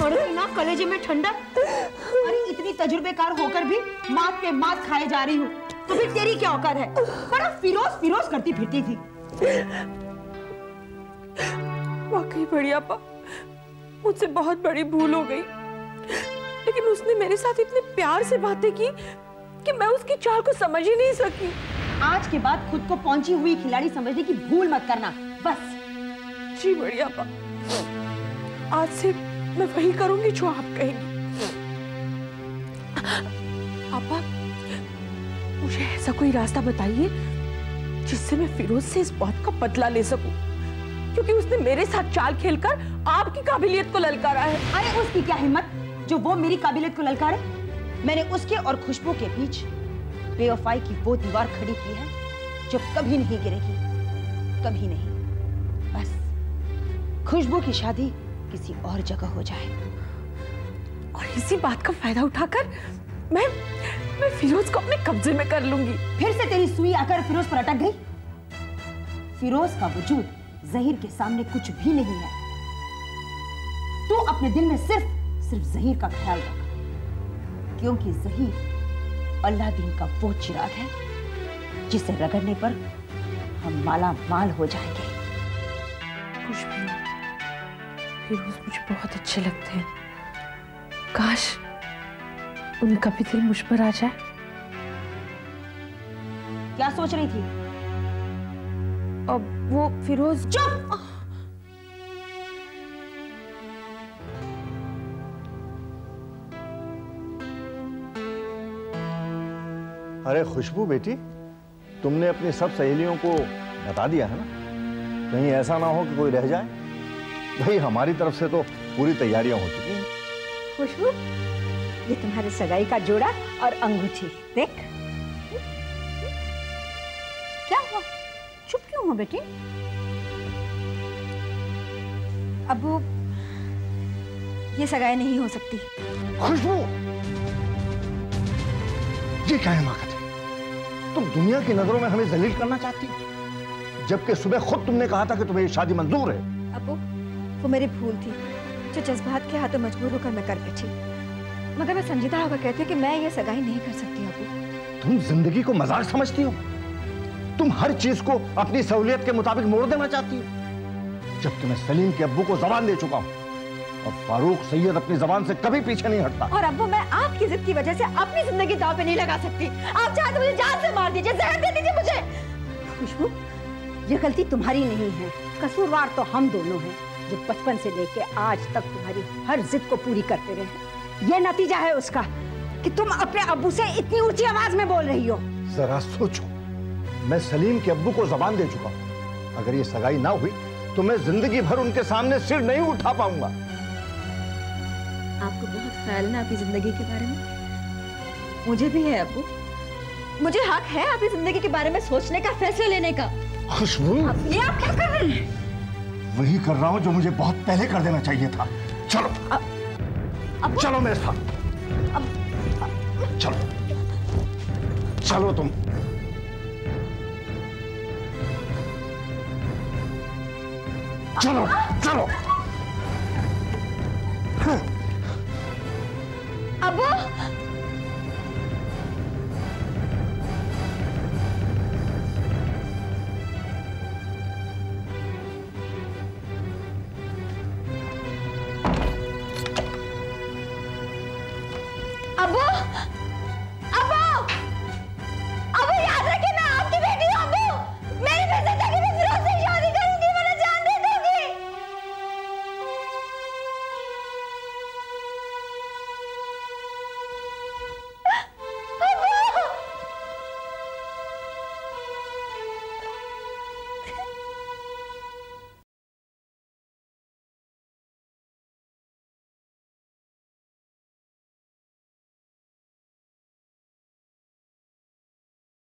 बढ़ती ना कलेजे में ठंडक। अरे इतनी तजुर्बेकार होकर भी मात पे मात खाए जा रही हूँ, तो फिर तेरी क्या औकात है? बड़ा फिरोज फिरोज करती फिरती थी। वाकई बड़ी आपा, मुझसे बहुत बड़ी भूल हो गई, लेकिन उसने मेरे साथ इतने प्यार से बातें की कि मैं उसकी चाल को समझ ही नहीं सकी। आज के बाद खुद को पहुंची हुई खिलाड़ी समझने की भूल मत करना, बस। जी बड़ी आपा, आज से मैं वही करूंगी जो आप कहेंगी। आपा, मुझे ऐसा कोई रास्ता बताइए जिससे मैं फिरोज से इस बात का बदला ले सकूं, क्योंकि उसने मेरे साथ चाल खेलकर आपकी काबिलियत को ललकारा है। अरे उसकी क्या हिम्मत जो वो मेरी काबिलियत को ललकारे? मैंने उसके और खुशबू के बीच बेवफाई की वो दीवार खड़ी की है जो कभी नहीं गिरेगी, कभी नहीं। बस खुशबू की शादी किसी और जगह हो जाए, और इसी बात का फायदा उठाकर मैं फिरोज को अपने कब्जे में कर लूंगी। फिर से तेरी सुई आकर फिरोज पर अटक गई। फिरोज का वजूद ज़हीर के सामने कुछ भी नहीं है। तू अपने दिल में सिर्फ ज़हीर का ख्याल रख, क्योंकि ज़हीर अल्लादीन का वो चिराग है जिसे रगड़ने पर हम माला माल हो जाएंगे। खुशबू, फिरोज मुझे बहुत अच्छे लगते हैं। काश उनका भी दिल मुझ पर आ जाए। क्या सोच रही थी? अब वो फिरोज। चुप! अरे खुशबू बेटी, तुमने अपनी सब सहेलियों को बता दिया है ना? कहीं ऐसा ना हो कि कोई रह जाए। भाई हमारी तरफ से तो पूरी तैयारियां हो चुकी हैं। खुशबू, ये तुम्हारे सगाई का जोड़ा और अंगूठी देख। क्या हुआ? चुप क्यों हो बेटी? अब्बू, ये सगाई नहीं हो सकती। खुशबू, ये क्या हिमाकत है? तुम दुनिया की नजरों में हमें जलील करना चाहती हो, जबकि सुबह खुद तुमने कहा था कि तुम्हें ये शादी मंजूर है। अब्बू, वो मेरी भूल थी जो जज्बात के हाथों मजबूर होकर मैं कर बैठी, मगर मैं संजीदा होकर कहती हूँ कि मैं ये सगाई नहीं कर सकती। अब्बू, तुम जिंदगी को मजाक समझती हो? तुम हर चीज को अपनी सहूलियत के मुताबिक मोड़ देना चाहती हो, जबकि मैं सलीम के अब्बू को जबान दे चुका हूँ और फारूक सैयद अपनी जबान से कभी पीछे नहीं हटता। और अब्बू, मैं आपकी जिद की वजह से अपनी जिंदगी दांव पे नहीं लगा सकती। आप चाहे तो मुझे जान से मार दीजिए, जहर दे दीजिए मुझे। खुशबू, ये गलती तुम्हारी नहीं है, कसूरवार तो हम दोनों हैं, जो बचपन से लेके आज तक तुम्हारी हर जिद को पूरी करते रहे। ये नतीजा है उसका कि तुम अपने अब्बू से इतनी ऊंची आवाज में बोल रही हो। जरा सोचो, मैं सलीम के अब्बू को जबान दे चुका हूँ। अगर ये सगाई ना हुई तो मैं जिंदगी भर उनके सामने सिर नहीं उठा पाऊंगा। आपको बहुत ख्याल ना आपकी जिंदगी के बारे में। मुझे भी है अब्बू, मुझे हक है आपकी जिंदगी के बारे में सोचने का, फैसला लेने का। खुशबू, ये आप क्या कर रहे हैं? वही कर रहा हूँ जो मुझे बहुत पहले कर देना चाहिए था। चलो चलो मेरे साथ, चलो चलो तुम। चलो चलो। अब्बू,